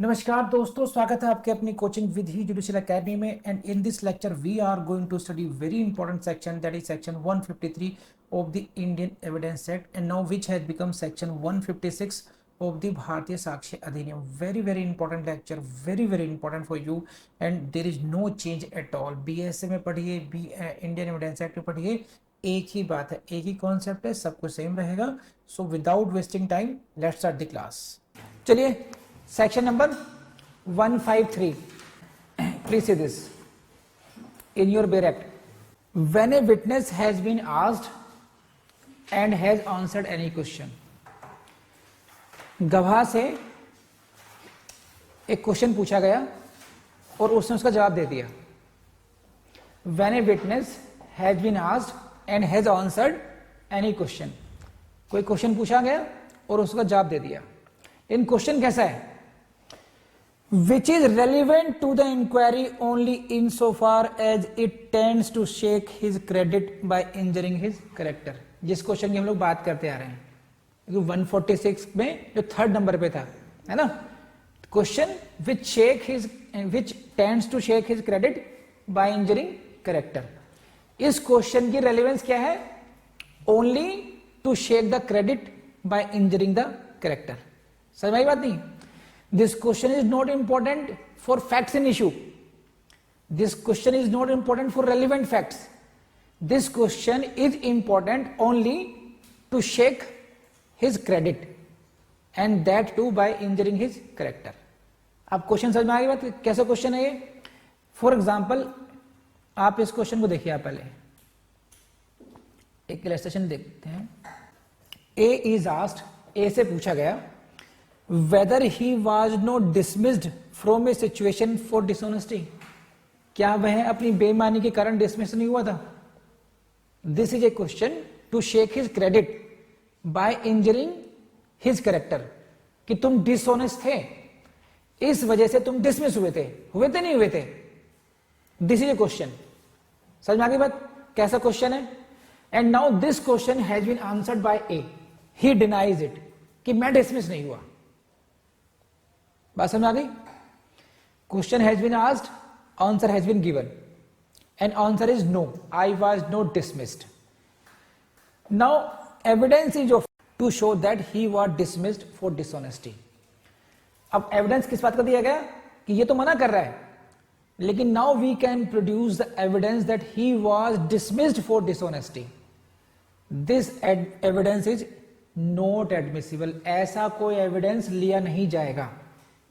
नमस्कार दोस्तों, स्वागत है आपके अपनी coaching with the judicial academy में। And in this lecture we are going to study very important section, that is section 153 of the Indian Evidence Act and now which has become section 156 of the Bharatiya Sakshya Adhiniyam. Very important lecture, very important for you and there is no change at all. BSA में पढ़िए, Indian Evidence act में पढ़िए, एक ही बात है, एक ही concept है, सब कुछ सेम रहेगा। So without wasting time let's start the class. चलिए, section number 153, please see this in your Bail Act. When a witness has been asked and has answered any question, गवाह से एक क्वेश्चन पूछा गया और उसने उसका जवाब दे दिया। When a witness has been asked and has answered any question, कोई क्वेश्चन पूछा गया और उसका जवाब दे दिया। इन क्वेश्चन कैसा है? Which is relevant to the inquiry only insofar as it tends to shake his credit by injuring his character। जिस क्वेश्चन की हम लोग बात करते आ रहे हैं 146 में जो थर्ड नंबर पे था, है ना, question which tends to shake his credit by injuring character। इस क्वेश्चन की रेलेवेंस क्या है? Only to shake the credit by injuring the character। समझ में आई बात नहीं? This question is not important for facts in issue. This question is not important for relevant facts. This question is important only to shake his credit and that too by injuring his character। अब question समझ में आ गई बात? कैसा question है ये? For example आप इस क्वेश्चन को देखिए। आप पहले एक इलस्ट्रेशन देखते हैं। A is asked, A से पूछा गया whether he was not dismissed from a situation for dishonesty, क्या वह अपनी बेईमानी के कारण डिसमिस नहीं हुआ था? This is a question to shake his credit by injuring his character, कि तुम डिसऑनेस्ट थे, इस वजह से तुम डिसमिस हुए थे नहीं हुए थे? This is a question. समझ में आ गई बात? कैसा क्वेश्चन है? And now this question has been answered by A. He denies it कि मैं डिसमिस नहीं हुआ। बात समझ आ गई? Question has been asked, answer has been given and answer is no, I was not dismissed. Now evidence is off to show that he was dismissed for dishonesty. अब evidence किस बात का दिया गया? कि ये तो मना कर रहा है, लेकिन now we can produce the evidence that he was dismissed for dishonesty. This evidence is not admissible. ऐसा कोई एविडेंस लिया नहीं जाएगा।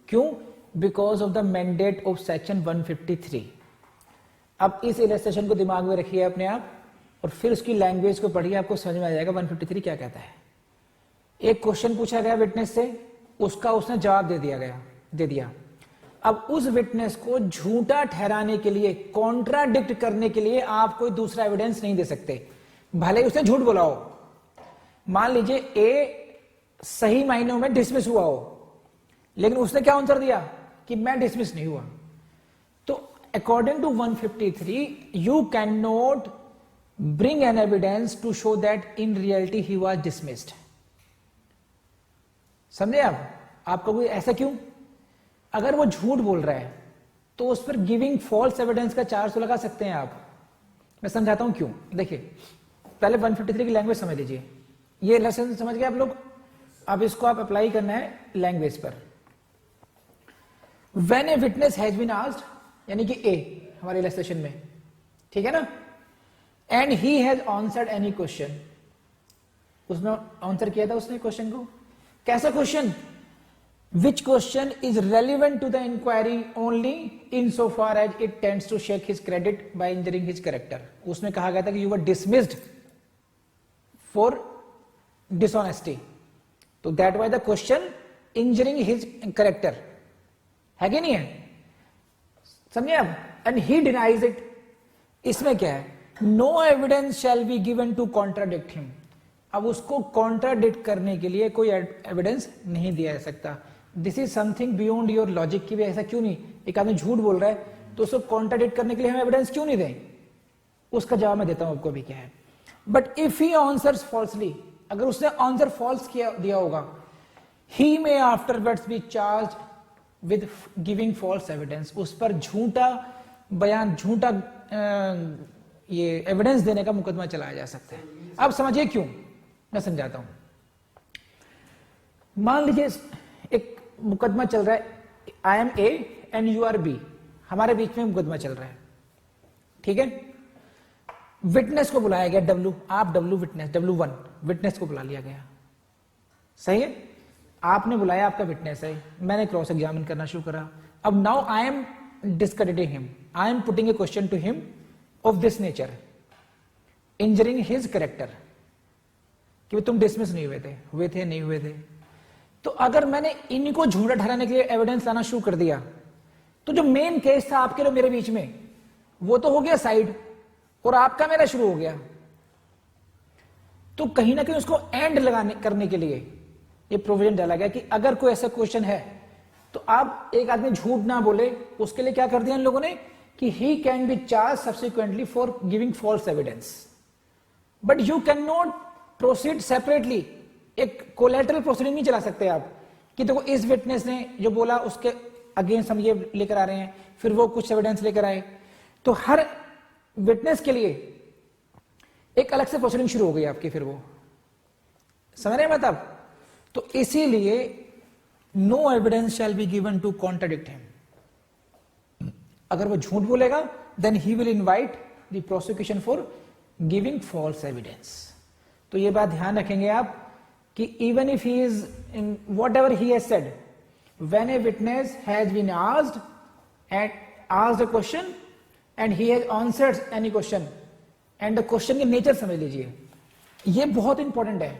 क्यों? Because of the mandate of section 153। अब इस इलस्ट्रेशन को दिमाग में रखिए अपने आप और फिर उसकी लैंग्वेज को पढ़िए, आपको समझ में आ जाएगा 153 क्या कहता है। एक क्वेश्चन पूछा गया विटनेस से, उसका उसने जवाब दे दिया। अब उस विटनेस को झूठा ठहराने के लिए, कॉन्ट्राडिक्ट करने के लिए आप कोई दूसरा एविडेंस नहीं दे सकते, भले उसने झूठ बोला हो। मान लीजिए ए सही मायनों में डिसमिस हुआ हो, लेकिन उसने क्या आंसर दिया कि मैं डिसमिस नहीं हुआ। तो according to 153 you can not bring an evidence to show that in reality he was dismissed. समझे आप? आपको कोई ऐसा क्यों? अगर वो झूठ बोल रहा है तो उस पर गिविंग फॉल्स एविडेंस का चार्ज तो लगा सकते हैं आप। मैं समझाता हूं क्यों। देखिए, पहले 153 की लैंग्वेज समझ लीजिए। ये लेसन समझ गए आप लोग? अब इसको आप अप्लाई करना है लैंग्वेज पर। When a witness has been asked, यानी कि A हमारे इलस्ट्रेशन में, ठीक है ना, and he has answered any question, उसने आंसर किया था उसने क्वेश्चन को। कैसा question? Which question is relevant to the inquiry only insofar as it tends to shake his credit by injuring his character। उसमें कहा गया था कि you were dismissed for dishonesty, तो that was the question injuring his character, है कि नहीं है? समझिए आप? And he denies it. इसमें क्या है? No evidence shall be given to contradict him. अब उसको कॉन्ट्राडिक्ट करने के लिए कोई एविडेंस नहीं दिया जा सकता। This is something beyond your logic की भी। ऐसा क्यों नहीं? एक आदमी झूठ बोल रहा है तो उसको कॉन्ट्राडिक्ट करने के लिए हम एविडेंस क्यों नहीं दें? उसका जवाब मैं देता हूं आपको भी क्या है। But if he answers falsely, अगर उसने आंसर फॉल्स किया दिया होगा, he may afterwards be charged with giving false evidence, उस पर झूठा बयान, झूठा ये एविडेंस देने का मुकदमा चलाया जा सकता है। अब समझिए क्यों, मैं समझाता हूं। मान लीजिए एक मुकदमा चल रहा है, I am A and you are B, हमारे बीच में मुकदमा चल रहा है, ठीक है। विटनेस को बुलाया गया डब्ल्यू, आप डब्ल्यू विटनेस, W1 विटनेस को बुला लिया गया, सही है। आपने बुलाया, आपका विटनेस है, मैंने क्रॉस एग्जामिन करना शुरू करा। अब now I am discrediting him, I am putting a question to him of this nature, injuring his character, कि तुम डिसमिस नहीं हुए थे नहीं हुए थे। तो अगर मैंने इनको झूठा ठहराने के लिए एविडेंस लाना शुरू कर दिया, तो जो मेन केस था आपके और मेरे बीच में, वो तो हो गया साइड, और आपका मेरा शुरू हो गया। तो कहीं ना कहीं उसको एंड लगाने करने के लिए ये प्रोविजन डाला गया कि अगर कोई ऐसा क्वेश्चन है तो आप एक आदमी झूठ ना बोले, उसके लिए क्या कर दिया इन लोगों ने कि he can be charge subsequently for giving false evidence, but you can not proceed separately. एक कोलैटरल प्रोसीडिंग नहीं चला सकते आप कि देखो इस विटनेस ने जो बोला उसके अगेंस्ट हम ये लेकर आ रहे हैं, फिर वो कुछ एविडेंस लेकर आए। तो हर विटनेस के लिए एक अलग से प्रोसीडिंग शुरू हो गई आपकी, फिर वो समझ रहे हैं मतलब। तो इसीलिए no evidence shall be given to contradict him. अगर वो झूठ बोलेगा then he will invite the prosecution for giving false evidence. तो ये बात ध्यान रखेंगे आप कि even if he is in whatever he has said, when a witness has been asked a question and he has answered any question, and the question की nature समझ लीजिए, ये बहुत इंपॉर्टेंट है।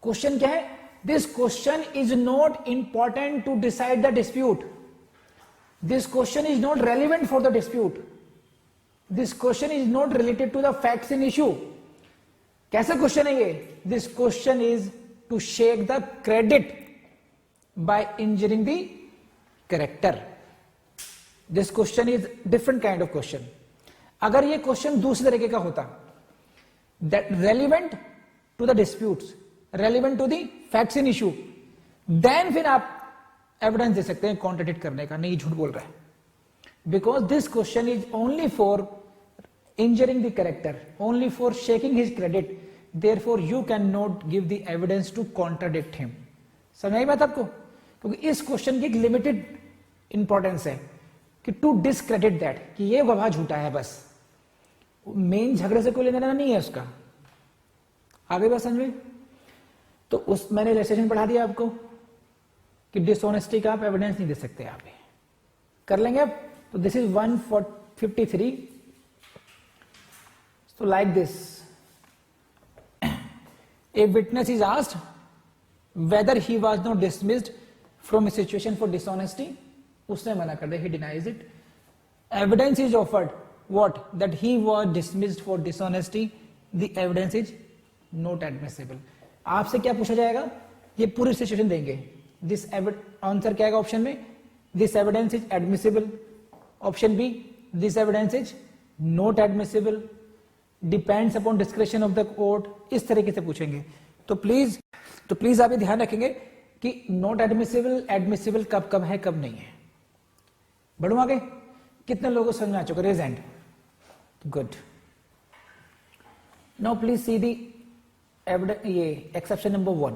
क्वेश्चन क्या है? This question is not important to decide the dispute, this question is not relevant for the dispute, this question is not related to the facts in issue. कैसा question है ये? This question is to shake the credit by injuring the character. This question is different kind of question. अगर ये question दूसरे तरीके का होता, that relevant to the disputes, relevant to the facts in issue, then फिर आप evidence दे सकते हैं कॉन्ट्रडिक्ट करने का, नहीं झूठ बोल रहा है। Because this question is only for injuring the character, only for shaking his credit, therefore you cannot give the evidence to contradict him। समझ आई बात आपको? क्योंकि इस क्वेश्चन की एक लिमिटेड इंपॉर्टेंस है कि टू डिस्क्रेडिट दैट, कि ये गवाह झूठा है, बस मेन झगड़े से कोई लेना देना नहीं है उसका। आगे बात समझ में? तो उस मैंने लेजिस्लेशन पढ़ा दिया आपको कि डिसऑनेस्टी का आप एविडेंस नहीं दे सकते, आप कर लेंगे आप। तो this is 153। So like this, a witness is asked whether he was not dismissed from a situation for dishonesty, उसने मना कर दिया, he denies it। Evidence is offered, what? That he was dismissed for dishonesty, the evidence is not admissible। आपसे क्या पूछा जाएगा? ये पूरी सिचुएशन देंगे। This आंसर क्या आएगा ऑप्शन में? This evidence is admissible। Option B, this evidence is not admissible, depends upon description of the court, इस तरीके से पूछेंगे। तो प्लीज आप ये ध्यान रखेंगे कि नॉट एडमिसिबल, एडमिसिबल कब कब है, कब नहीं है। बढ़ो आगे। कितने लोगों को समझ में आ चुका? Raise hand. Good. Now please see the ये exception number 1।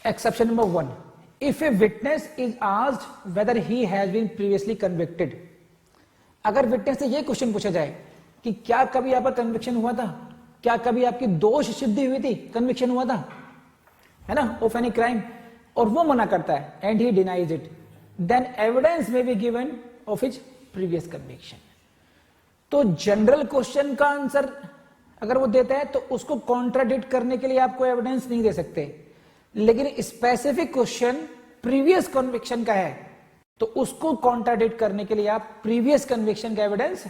Exception number 1, if a witness is asked whether he has been previously convicted. अगर विटनेस से ये क्वेश्चन पूछा जाए कि क्या कभी आप पर कन्विक्शन हुआ था, क्या कभी आपकी दोष सिद्धि हुई थी, कन्विक्शन हुआ था, है ना, ऑफ एनी क्राइम, और वो मना करता है and he denies it, then evidence में be given of his previous conviction. तो जनरल क्वेश्चन का आंसर अगर वो देता है तो उसको कॉन्ट्राडिक्ट करने के लिए आपको एविडेंस नहीं दे सकते, लेकिन स्पेसिफिक क्वेश्चन प्रीवियस कन्विक्शन का है तो उसको कॉन्ट्राडिक्ट करने के लिए आप प्रीवियस कन्विक्शन का एविडेंस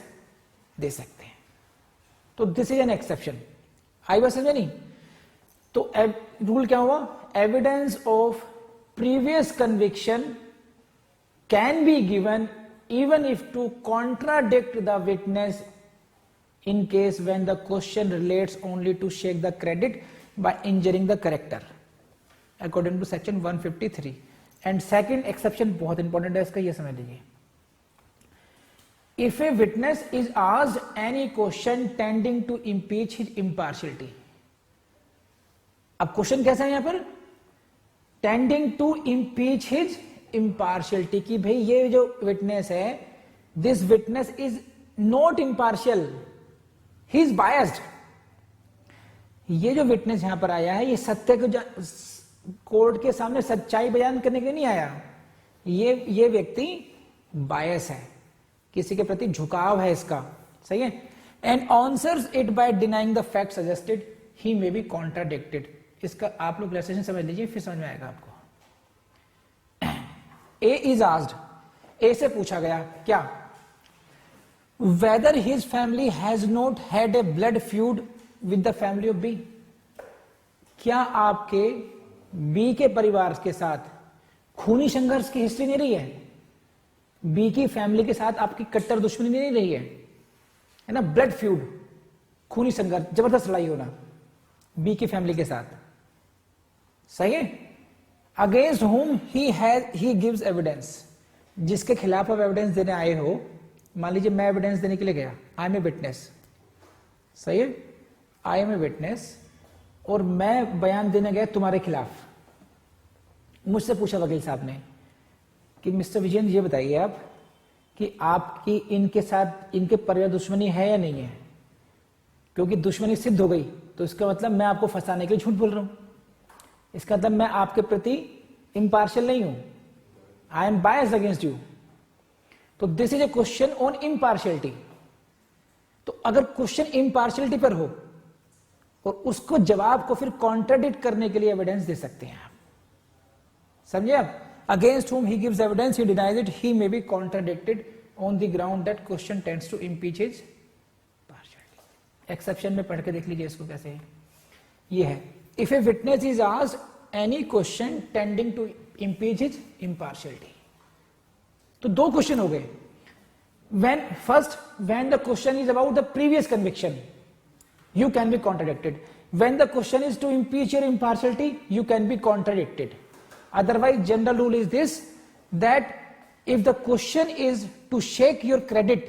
दे सकते हैं। तो दिस इज एन एक्सेप्शन। आई बात समझे नहीं? तो रूल क्या हुआ? Evidence of previous conviction can be given even if two contradict the witness in case when the question relates only to shake the credit by injuring the character according to section 153। And second exception बहुत important है इसका, ये समझ लीजिए। If a witness is asked any question tending to impeach his impartiality. अब question कैसा है यहां पर, tending to impeach his impartiality, कि भाई ये जो विटनेस है, this witness is not impartial, he is biased. ये जो विटनेस यहां पर आया है, ये सत्य को कोर्ट के सामने सच्चाई बयान करने के लिए नहीं आया, ये व्यक्ति बायस है, किसी के प्रति झुकाव है इसका, सही है। And answers it by denying the fact suggested, he may be contradicted. इसका आप लोग रिलेशन समझ लीजिए, फिर समझ में आएगा आपको। ए इज आस्क्ड, ए से पूछा गया क्या, whether his family has not had a blood feud with the family of B. क्या आपके बी के परिवार के साथ खूनी संघर्ष की हिस्ट्री नहीं रही है, बी की फैमिली के साथ आपकी कट्टर दुश्मनी नहीं रही है ना, ब्लड फ्यूड, खूनी संघर्ष, जबरदस्त लड़ाई होना बी की फैमिली के साथ, सही है। Against whom he gives evidence, जिसके खिलाफ आप एविडेंस देने आए हो, मान लीजिए मैं एविडेंस देने के लिए गया, आई एम ए विटनेस, सही है, आई एम ए विटनेस, और मैं बयान देने गया तुम्हारे खिलाफ। मुझसे पूछा वकील साहब ने कि मिस्टर विजयन ये बताइए आप कि आपकी इनके साथ, इनके परिवार दुश्मनी है या नहीं है, क्योंकि दुश्मनी सिद्ध हो गई तो इसका मतलब मैं आपको फंसाने के लिए झूठ बोल रहा हूं, इसका मतलब मैं आपके प्रति इम्पार्शियल नहीं हूं, I am biased against you. तो this is a question on impartiality. तो अगर क्वेश्चन इम्पार्शियलिटी पर हो और उसको जवाब को फिर कॉन्ट्राडिक्ट करने के लिए एविडेंस दे सकते हैं आप, समझे आप। Against whom he gives evidence, he denies it, he may be contradicted on the ground that question tends to impeach his partiality। Exception में पढ़ के देख लीजिए इसको कैसे है, ये है, if a witness is asked any question tending to impeach his impartiality। तो दो क्वेश्चन हो गए। when the question is about the previous conviction, you can be contradicted. When the question is to impeach your impartiality, you can be contradicted. Otherwise, general rule is this, that if the question is to shake your credit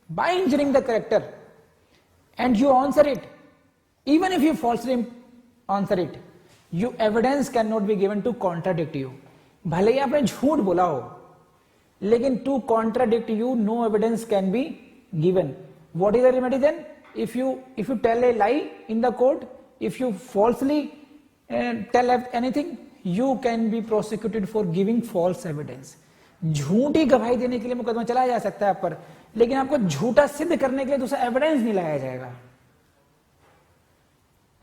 by injuring the character and you answer it, even if you falsely answer it, your evidence cannot be given to contradict you। भले ही आपने झूठ बोला हो, लेकिन to contradict you no evidence can be given। What is the remedy then? If you tell a lie in the court, if you falsely tell anything, you can be prosecuted for giving false evidence। झूठी गवाही देने के लिए मुकदमा चलाया जा सकता है आप पर, लेकिन आपको झूठा सिद्ध करने के लिए दूसरा एविडेंस नहीं लाया जाएगा।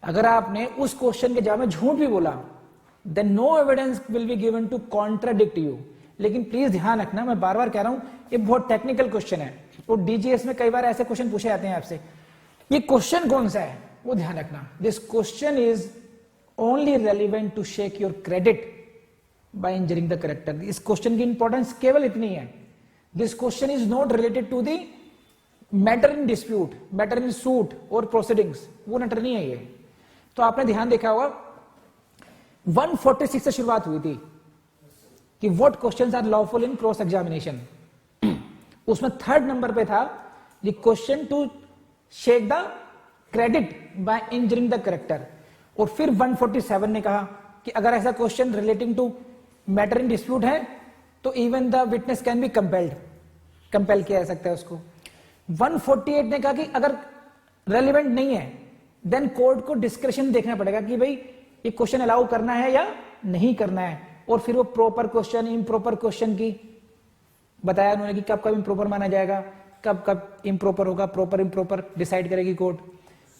अगर आपने उस क्वेश्चन के जवाब में झूठ भी बोला, then no evidence will be given to contradict you। लेकिन प्लीज ध्यान रखना, मैं बार बार कह रहा हूं, ये बहुत टेक्निकल क्वेश्चन है, और डीजीएस में कई बार ऐसे क्वेश्चन पूछे जाते हैं आपसे, ये क्वेश्चन कौन सा है वो ध्यान रखना। This question is only relevant to shake your credit by injuring the character। इस क्वेश्चन की इंपॉर्टेंस केवल इतनी है, this question is not related to the matter in dispute, matter in suit और प्रोसीडिंग्स, वो मैटर नहीं है ये। तो आपने ध्यान देखा होगा 146 से शुरुआत हुई थी कि what questions are lawful in cross examination, उसमें थर्ड नंबर पे था the question to shake the credit by injuring the character, और फिर 147 ने कहा कि अगर ऐसा question relating to matter in dispute है तो even the witness can be compelled, compel किया जा सकता है उसको। 148 ने कहा कि अगर रेलिवेंट नहीं है देन कोर्ट को डिस्क्रिप्शन देखना पड़ेगा कि भाई ये क्वेश्चन अलाउ करना है या नहीं करना है, और फिर वो प्रॉपर क्वेश्चन इम्प्रॉपर क्वेश्चन की बताया उन्होंने कि कब कब इम्प्रॉपर माना जाएगा, कब कब इम्प्रॉपर होगा, प्रॉपर इम्प्रॉपर डिसाइड करेगी कोर्ट।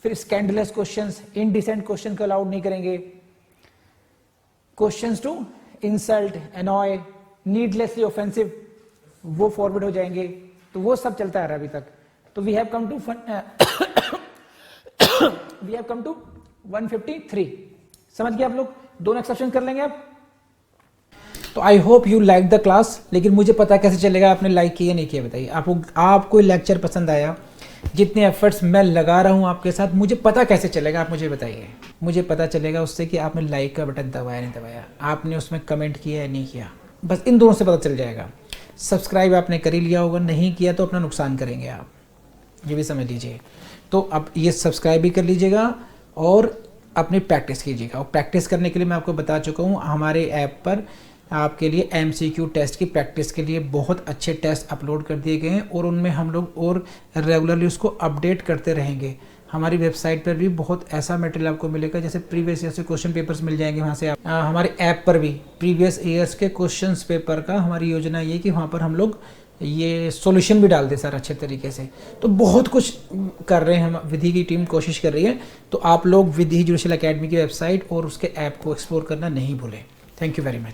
फिर स्कैंडलस क्वेश्चंस, इनडिसेंट क्वेश्चन को अलाउड नहीं करेंगे, questions to insult, annoy, needlessly offensive, वो फॉरवर्ड हो जाएंगे। तो वो सब चलता है अभी तक। तो वी हैव कम टू 153। समझ गए आप लोग? दोनों एक्सेप्शन कर लेंगे आप। तो I hope you like the class, लेकिन मुझे पता कैसे चलेगा आपने लाइक किया नहीं किया, बताइए। आपको लेक्चर पसंद आया, जितने एफर्ट्स मैं लगा रहा हूं आपके साथ, मुझे पता कैसे चलेगा, आप मुझे बताइए। मुझे पता चलेगा उससे कि आपने लाइक का बटन दबाया नहीं दबाया, आपने उसमें कमेंट किया या नहीं किया। बस इन दोनों से पता चल जाएगा। सब्सक्राइब आपने कर ही लिया होगा, नहीं किया तो अपना नुकसान करेंगे आप, ये भी समझ लीजिए। तो अब ये सब्सक्राइब भी कर लीजिएगा और अपनी प्रैक्टिस कीजिएगा। और प्रैक्टिस करने के लिए मैं आपको बता चुका हूँ, हमारे ऐप पर आपके लिए MCQ टेस्ट की प्रैक्टिस के लिए बहुत अच्छे टेस्ट अपलोड कर दिए गए हैं और उनमें हम लोग और रेगुलरली उसको अपडेट करते रहेंगे। हमारी वेबसाइट पर भी बहुत ऐसा मटेरियल आपको मिलेगा, जैसे प्रीवियस ईयर से क्वेश्चन पेपर्स मिल जाएंगे वहाँ से आप। हमारे ऐप पर भी प्रीवियस ईयर्स के क्वेश्चन पेपर का हमारी योजना ये कि वहाँ पर हम लोग ये सॉल्यूशन भी डाल दे सर अच्छे तरीके से। तो बहुत कुछ कर रहे हैं, हम विधि की टीम कोशिश कर रही है। तो आप लोग विधि जुडिशियल एकेडमी की वेबसाइट और उसके ऐप को एक्सप्लोर करना नहीं भूलें। Thank you very much.